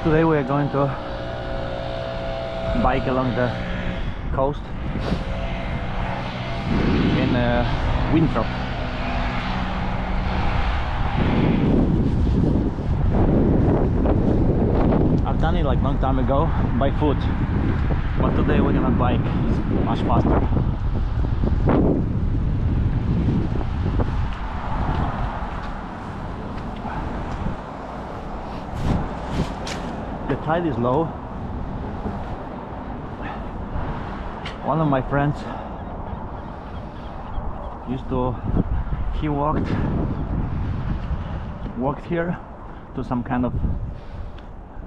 Today we are going to bike along the coast in Winthrop. I've done it like long time ago by foot, but today we're gonna bike. It's much faster. The tide is low. One of my friends he walked here to some kind of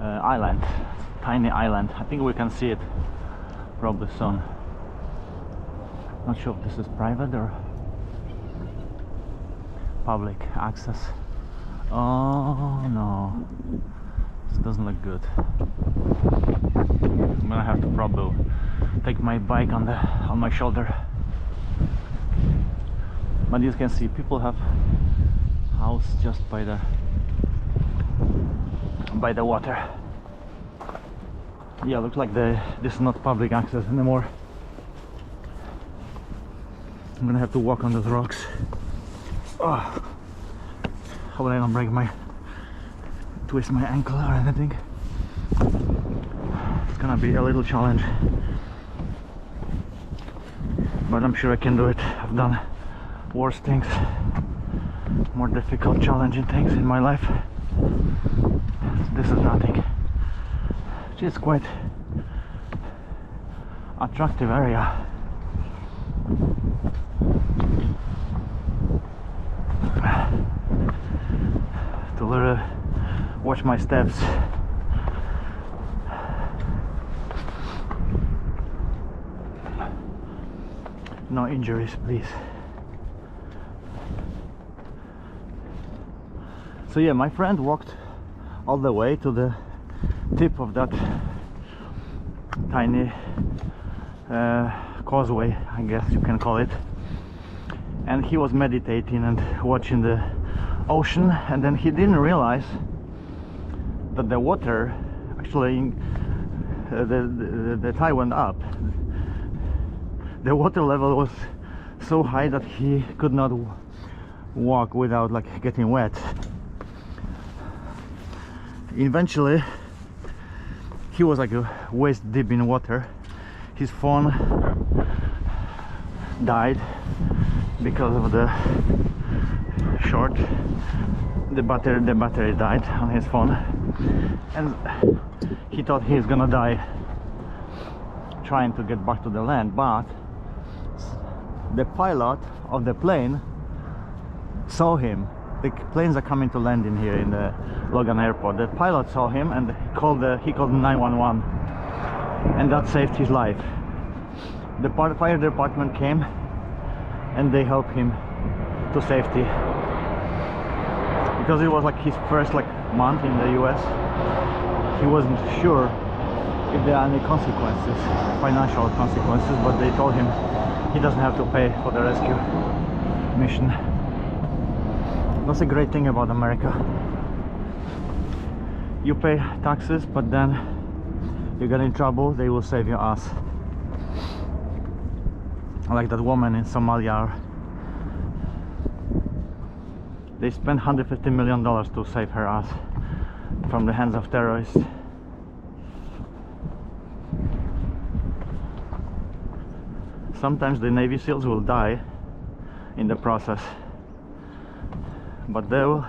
island, tiny island. I think we can see it probably soon. Not sure if this is private or public access. Oh no, this doesn't look good. I'm gonna have to probably take my bike on my shoulder. But you can see people have house just by the water. Yeah, looks like this is not public access anymore. I'm gonna have to walk on those rocks. Oh, hopefully I don't twist my ankle or anything. It's gonna be a little challenge, but I'm sure I can do it. I've done worse things, more difficult, challenging things in my life. This is nothing. It's quite attractive area. To literally watch my steps. No injuries, please. So yeah, my friend walked all the way to the tip of that tiny causeway, I guess you can call it, and he was meditating and watching the ocean, and then he didn't realize that the water actually the tide went up. The water level was so high that he could not walk without like getting wet. Eventually he was like waist deep in water. His phone died because of the short. The battery died on his phone, and he thought he's gonna die trying to get back to the land. But the pilot of the plane saw him. The planes are coming to land in here in the Logan airport. The pilot saw him and he called 911, and that saved his life. The fire department came and they helped him to safety, because it was like his first month in the US. He wasn't sure if there are any consequences, financial consequences, but they told him he doesn't have to pay for the rescue mission. That's a great thing about America. You pay taxes, but then you get in trouble, they will save your ass. Like that woman in Somalia. They spent $150 million to save her ass from the hands of terrorists. Sometimes the Navy SEALs will die in the process, but they will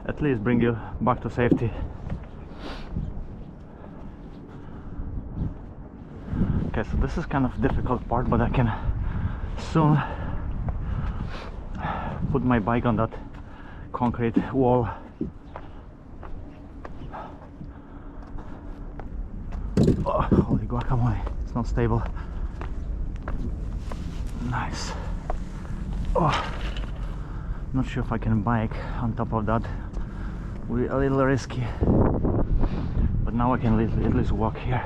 at least bring you back to safety. Okay, so this is kind of difficult part, but I can soon put my bike on that concrete wall. Oh, holy guacamole, it's not stable. Nice. Oh, not sure if I can bike on top of that. We're a little risky, but now I can at least walk here.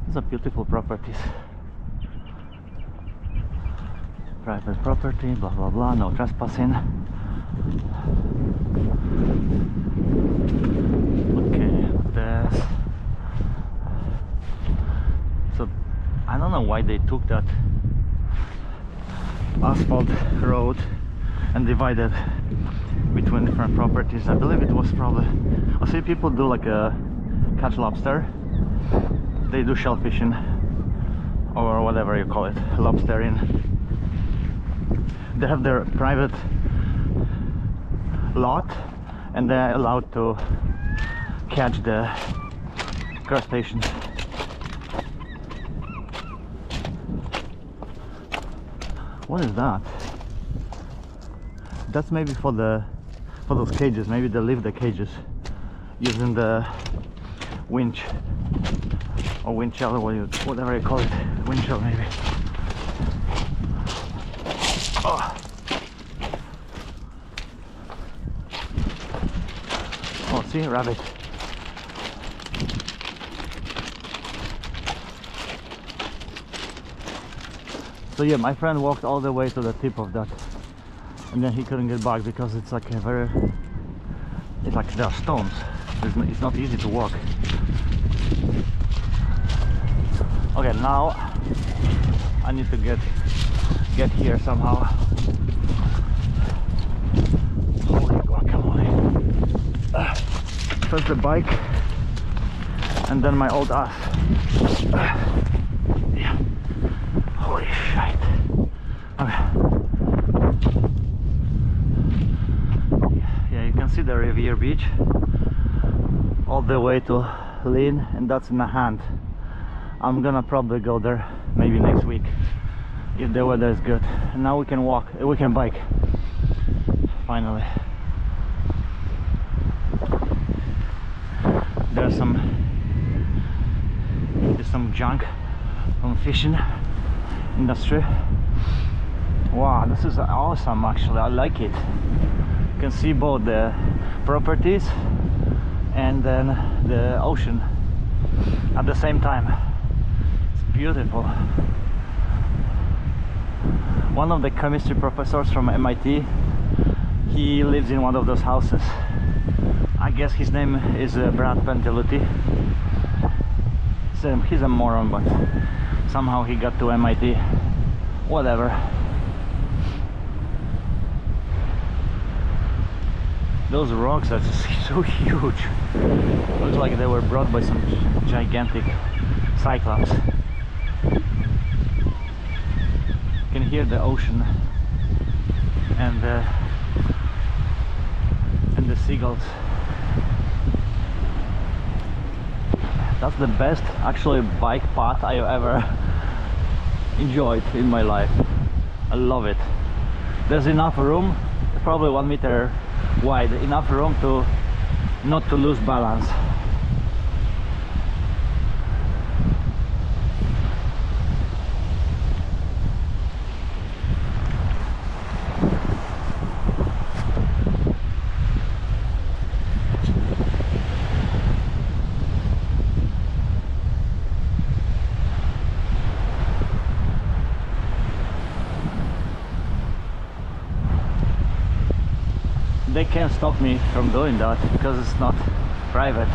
These are beautiful properties. private property, blah blah blah, no trespassing. Okay, there's... So I don't know why they took that asphalt road and divided between different properties. I believe it was probably... I see people do like a catch lobster. They do shellfishing or whatever you call it, lobstering. They have their private lot and they're allowed to catch the crustaceans. What is that? That's maybe for those cages. Maybe they lift the cages using the winch or windshell, or whatever you call it. Windshell maybe. Oh, see, rabbit. So yeah, my friend walked all the way to the tip of that, and then he couldn't get back because it's like a very... It's like there are stones. It's not easy to walk. Okay, now I need to get here somehow. Holy guacamole. First the bike and then my old ass. Yeah. Holy shit. Okay. Yeah, you can see the Riviera Beach all the way to Lynn, and that's in my hand. I'm gonna probably go there maybe next week if the weather is good. And now we can walk, we can bike finally. There's some junk from fishing industry. Wow, this is awesome actually. I like it. You can see both the properties and then the ocean at the same time. It's beautiful. One of the chemistry professors from MIT, he lives in one of those houses. I guess his name is Brad Penteluti. He's a moron, but somehow he got to MIT. Whatever. Those rocks are just so huge. Looks like they were brought by some gigantic cyclops. You can hear the ocean and the seagulls. That's the best actually bike path I have ever enjoyed in my life. I love it. There's enough room, probably 1 meter wide, enough room to not to lose balance. They can't stop me from doing that because it's not private.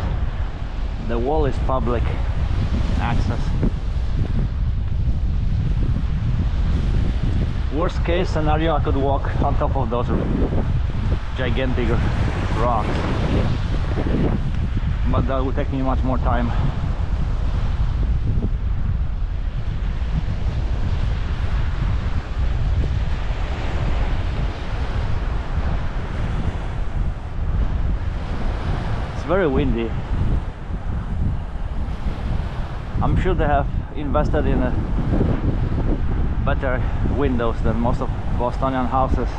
The wall is public access. Worst case scenario, I could walk on top of those gigantic rocks, but that would take me much more time. It's very windy. I'm sure they have invested in better windows than most of Bostonian houses.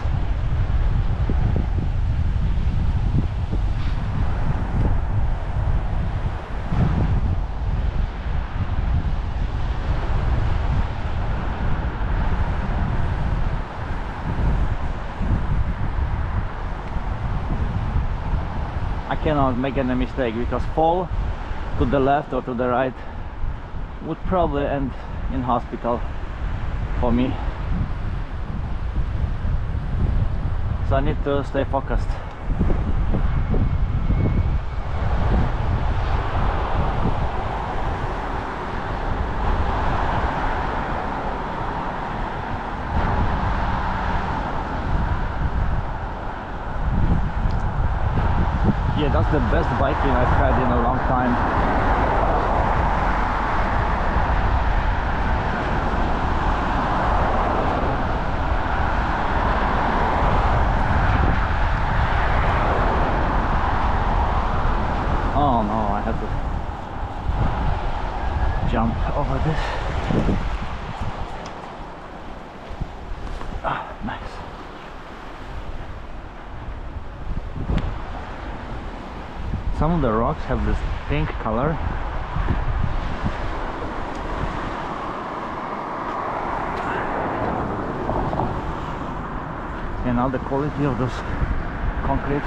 I cannot make any mistake because fall to the left or to the right would probably end in hospital for me. so I need to stay focused. Yeah, that's the best biking I've had in a long time. Oh no, I have to jump over this. Ah, nice. Some of the rocks have this pink color. And now the quality of this concrete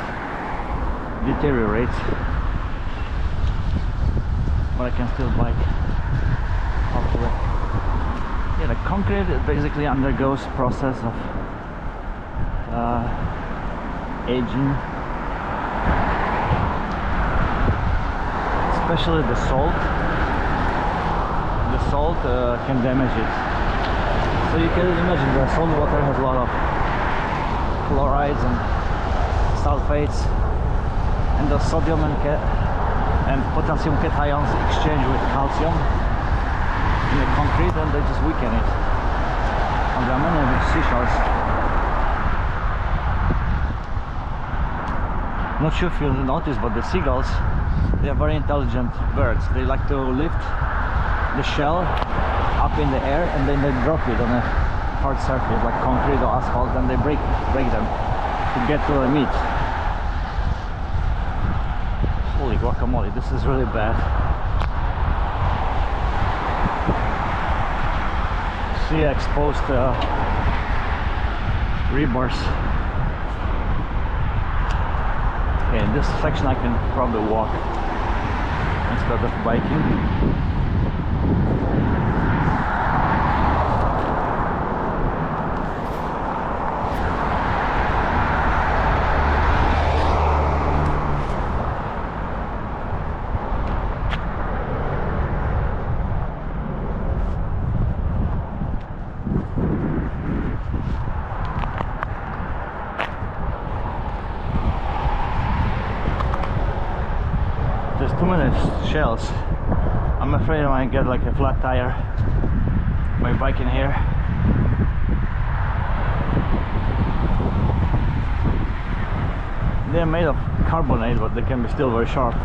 deteriorates. But I can still bike, hopefully. Yeah, the concrete basically undergoes process of aging. Especially the salt. The salt can damage it. So you can imagine the salt water has a lot of chlorides and sulfates, and the sodium and potassium cations exchange with calcium in the concrete and they just weaken it. And there are many seashells. I'm not sure if you'll notice, but the seagulls, they are very intelligent birds. They like to lift the shell up in the air and then they drop it on a hard surface like concrete or asphalt, and they break them to get to the meat. Holy guacamole, this is really bad. See exposed rebars. Okay, in this section I can probably walk instead of biking. There's too many shells. I'm afraid I might get like a flat tire by biking here. They're made of carbonate, but they can be still very sharp. I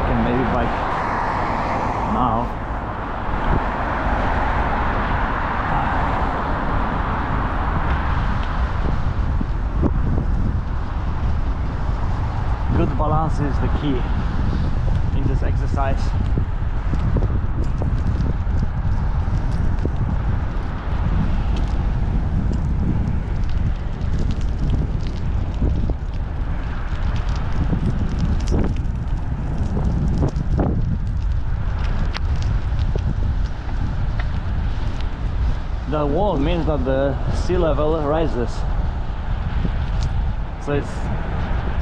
can maybe bike now. Good balance is the key in this exercise. The wall means that the sea level rises, so it's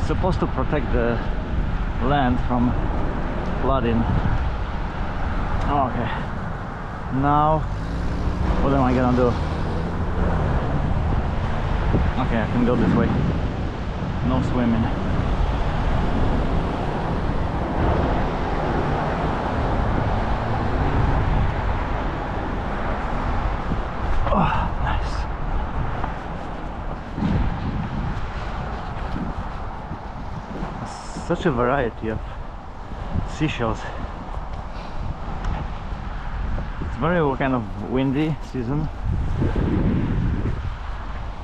supposed to protect the land from flooding. Okay, now what am I gonna do? Okay, I can go this way. No swimming. Oh, nice. Such a variety of seashells. It's very kind of windy season.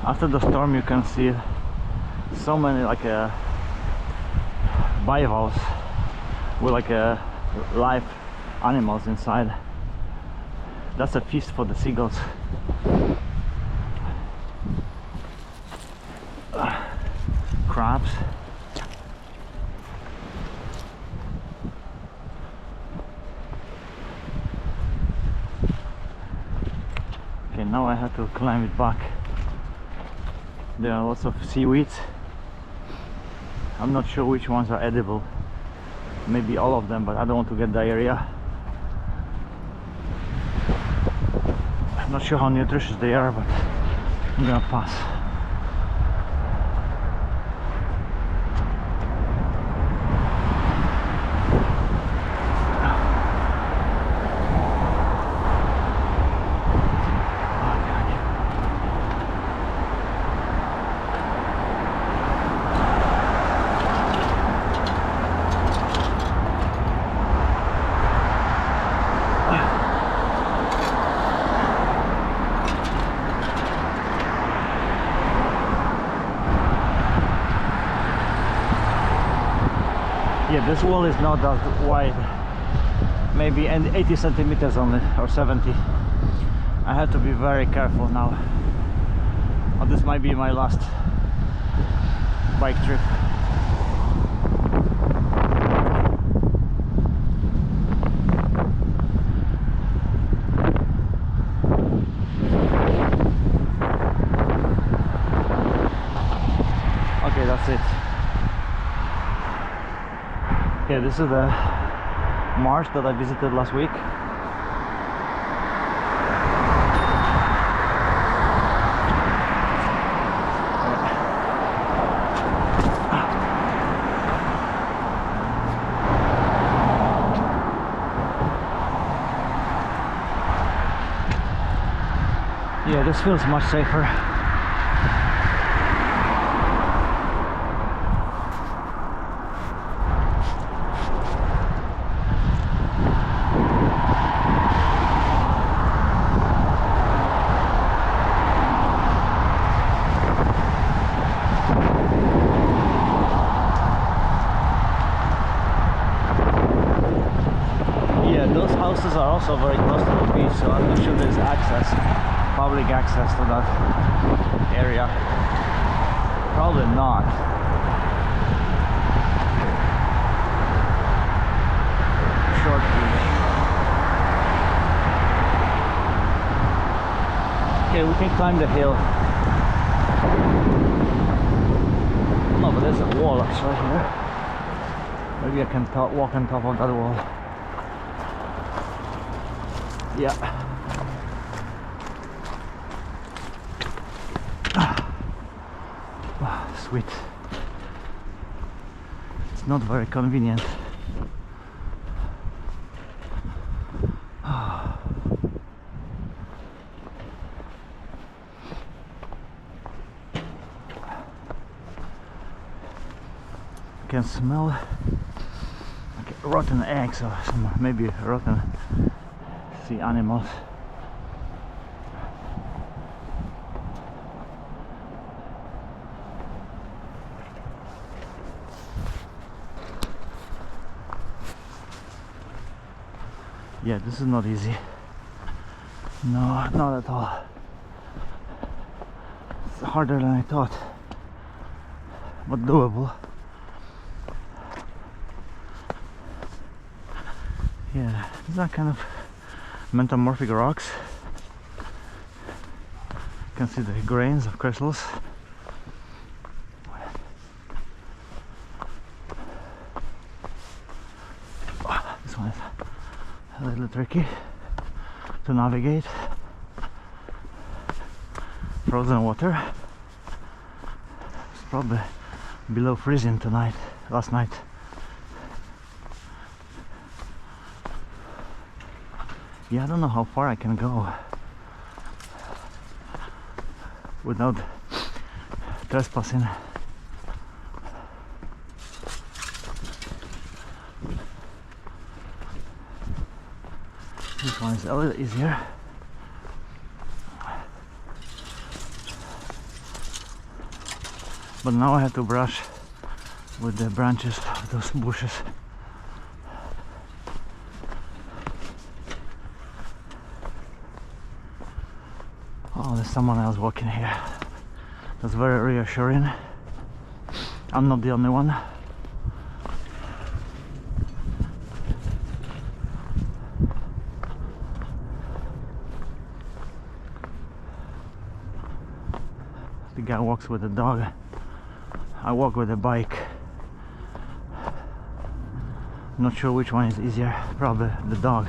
After the storm you can see so many like bivalves with like live animals inside. That's a feast for the seagulls. Crabs. now I have to climb it back. There are lots of seaweeds. I'm not sure which ones are edible. Maybe all of them, but I don't want to get diarrhea. I'm not sure how nutritious they are, but I'm gonna pass. Yeah, this wall is not that wide, maybe 80 centimeters only, or 70. I have to be very careful now. Oh, this might be my last bike trip. Okay, that's it. Okay, this is the marsh that I visited last week. Yeah, this feels much safer. Those houses are also very close to the beach, so I'm not sure there's access, public access to that area. Probably not. Short beach. Okay, we can climb the hill. No, but there's a wall actually here. Maybe I can walk on top of that wall. Yeah. Oh, sweet. It's not very convenient. I can smell like rotten eggs or some, maybe rotten sea animals. Yeah, this is not easy. No, not at all. It's harder than I thought, but doable. Yeah, these are kind of metamorphic rocks. You can see the grains of crystals. This one is a little tricky to navigate. Frozen water. It's probably below freezing last night. Yeah, I don't know how far I can go without trespassing. This one is a little easier. But now I have to brush with the branches of those bushes. Oh, there's someone else walking here. That's very reassuring. I'm not the only one. The guy walks with a dog. I walk with a bike. Not sure which one is easier. Probably the dog.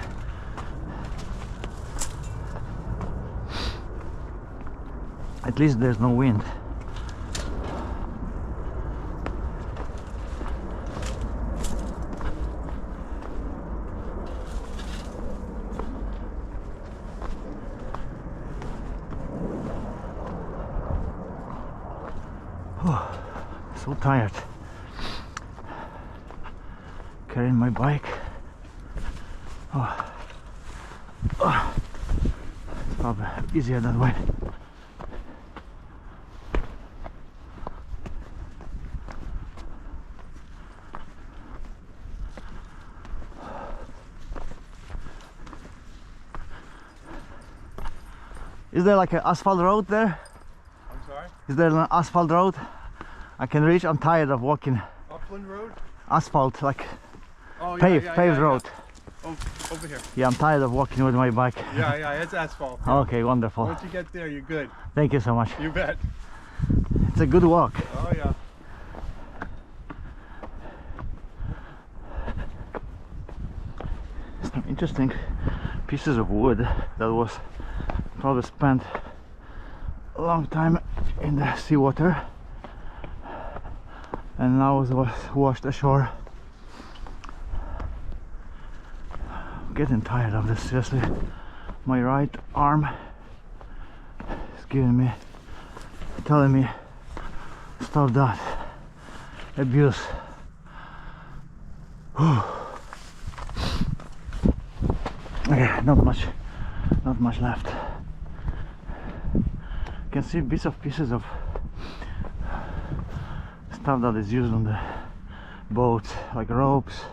At least there's no wind. Oh, so tired. Carrying my bike. Oh. Oh. It's probably easier that way. Is there like an asphalt road there? I'm sorry? Is there an asphalt road I can reach? I'm tired of walking. Upland Road? Asphalt, like paved road. Oh, over here. Yeah, I'm tired of walking with my bike. Yeah, it's asphalt. Okay, wonderful. Once you get there, you're good. Thank you so much. You bet. It's a good walk. Oh yeah. Some interesting pieces of wood that was probably spent a long time in the seawater and now was washed ashore. I'm getting tired of this, seriously. My right arm is telling me stop that abuse. Okay, not much left. You can see bits of pieces of stuff that is used on the boats, like ropes.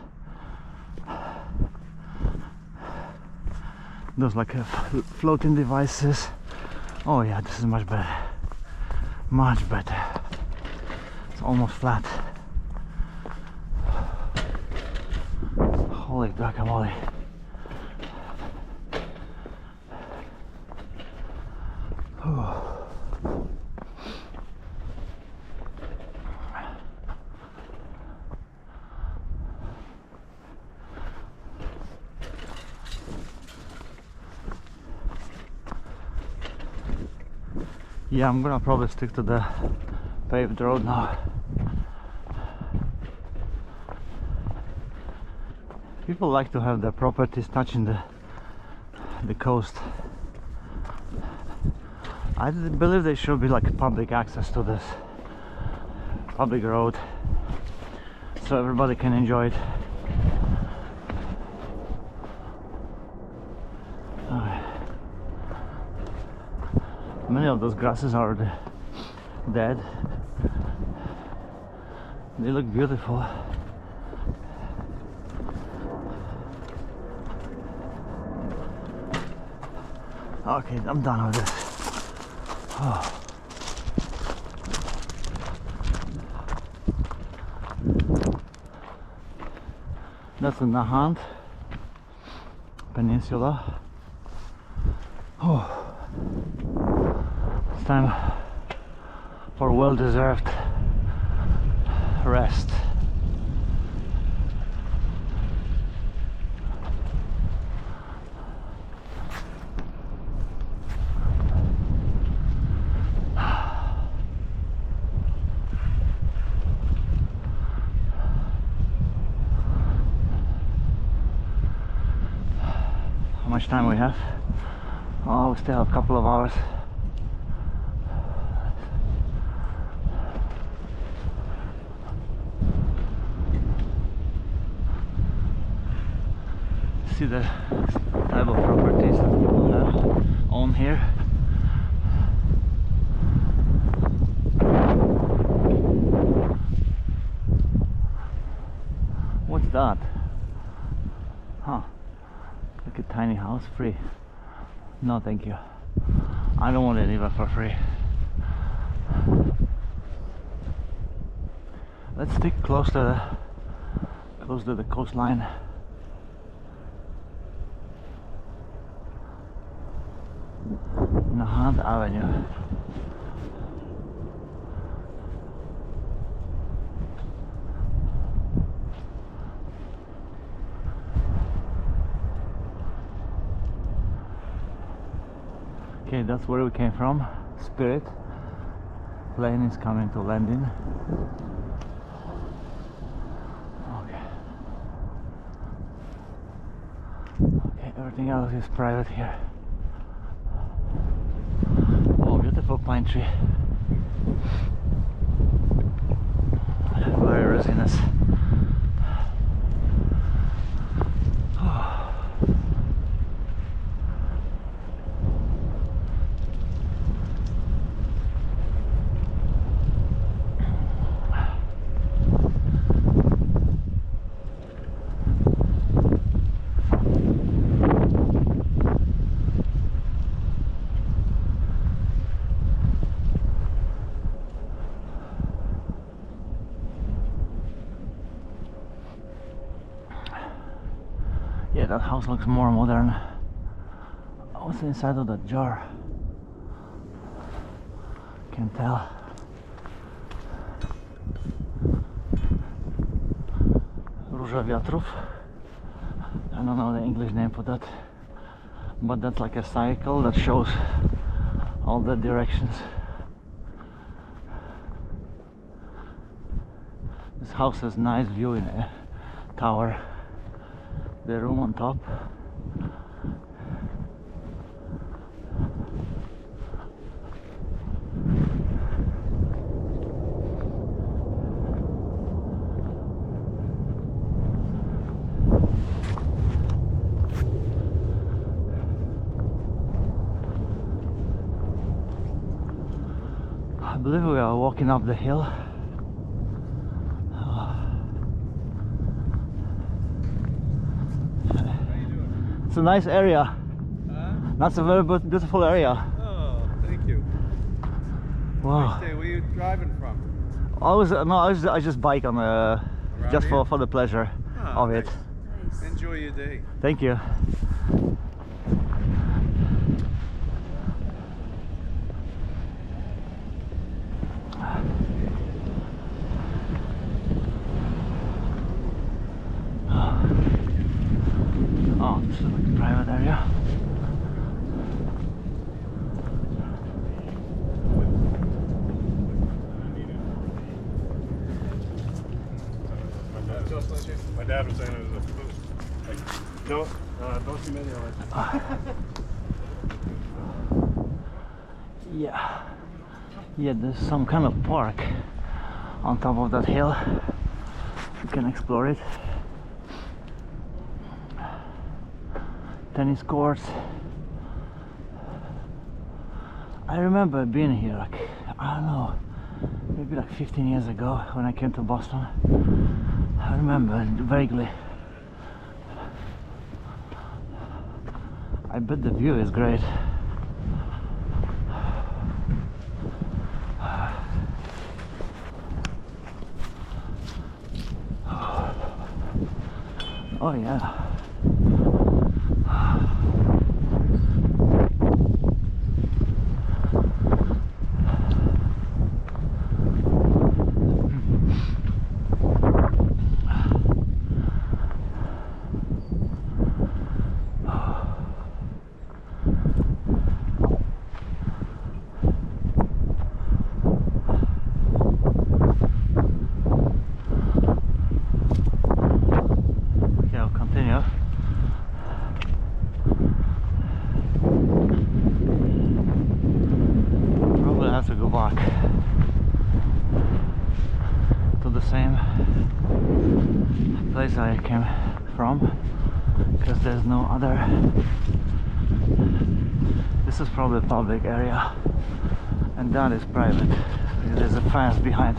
Those like floating devices. Oh yeah, this is much better. Much better. It's almost flat. Holy guacamole. Yeah, I'm gonna probably stick to the paved road now. People like to have their properties touching the coast. I believe there should be like public access to this public road so everybody can enjoy it. Many of those grasses are dead. They look beautiful. Okay, I'm done with this. Oh. That's the Nahant Peninsula. Oh. It's time for well-deserved rest. How much time we have? Oh, we still have a couple of hours. See the type of properties that people have on here. What's that? Huh? Like a tiny house, free. No, thank you. I don't want it even for free. Let's stick close to the coastline. Nahant Avenue. Okay, that's where we came from. Spirit. Plane is coming to landing. Okay. Okay, everything else is private here. Oh, beautiful pine tree. Very resinous. Yeah, that house looks more modern. What's inside of that jar? Can't tell. Róża wiatrów. I don't know the English name for that, but that's like a cycle that shows all the directions. This house has nice view in a tower. The room on top. I believe we are walking up the hill. It's a nice area. That's a very beautiful area. Oh, thank you. Wow. Where are you driving from? I just bike on just here? for the pleasure of it. Nice. Enjoy your day. Thank you. Oh, this is like a private area. My dad was saying it was a food. Like, don't see many of it. Yeah, there's some kind of park on top of that hill. You can explore it. Tennis courts. I remember being here like, I don't know, maybe like 15 years ago when I came to Boston. I remember vaguely. I bet the view is great. Oh yeah. Back to the same place I came from, because there's no other. This is probably a public area and that is private. There's a fence behind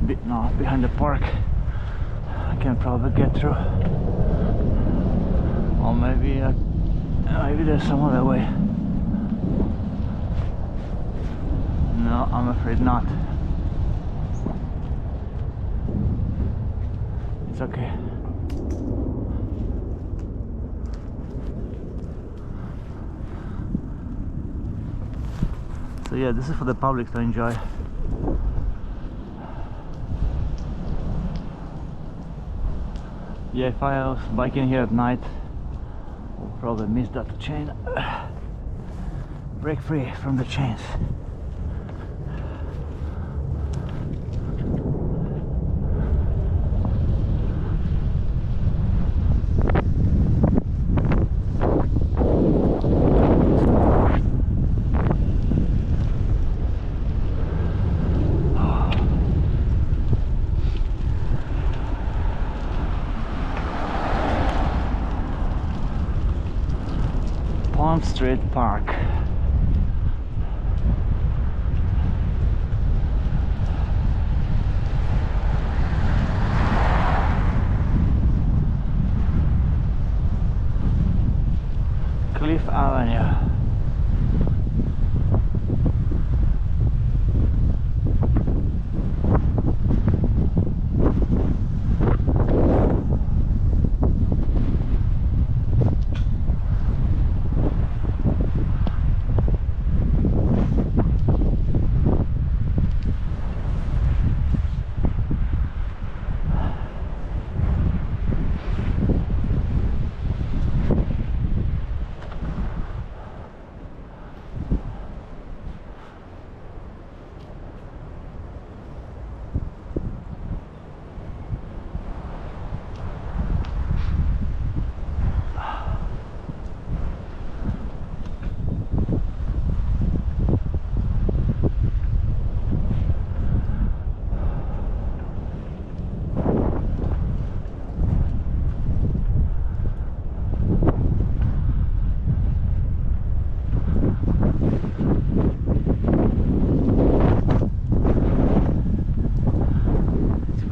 the park. I can probably get through, or maybe there's some other way. No, I'm afraid not. It's okay. So yeah, this is for the public to enjoy. Yeah, if I was biking here at night, I'll probably miss that chain. break free from the chains. Pond Street Park. Cliff Avenue.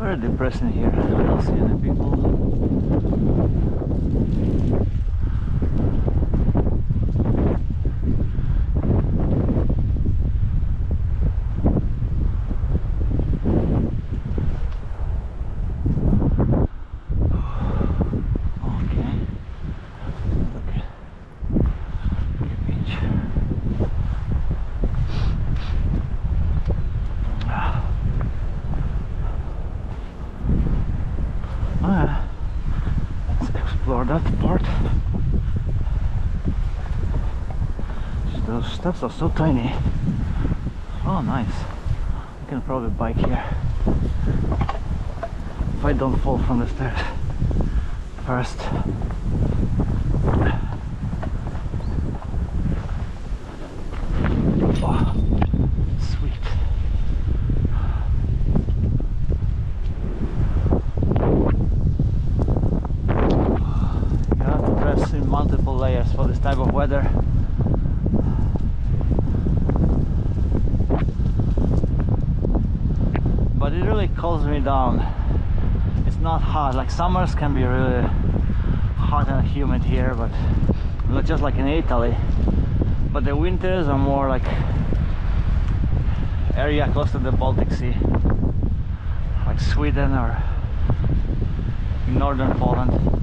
Very depressing here. I don't see any people. Okay. Look at the beach. Let's explore that part. Those steps are so tiny. Oh, nice. I can probably bike here if I don't fall from the stairs first. Oh, sweet. In multiple layers for this type of weather. But it really cools me down. It's not hot. Like summers can be really hot and humid here, but not just like in Italy. But the winters are more like area close to the Baltic Sea, like Sweden or in northern Poland.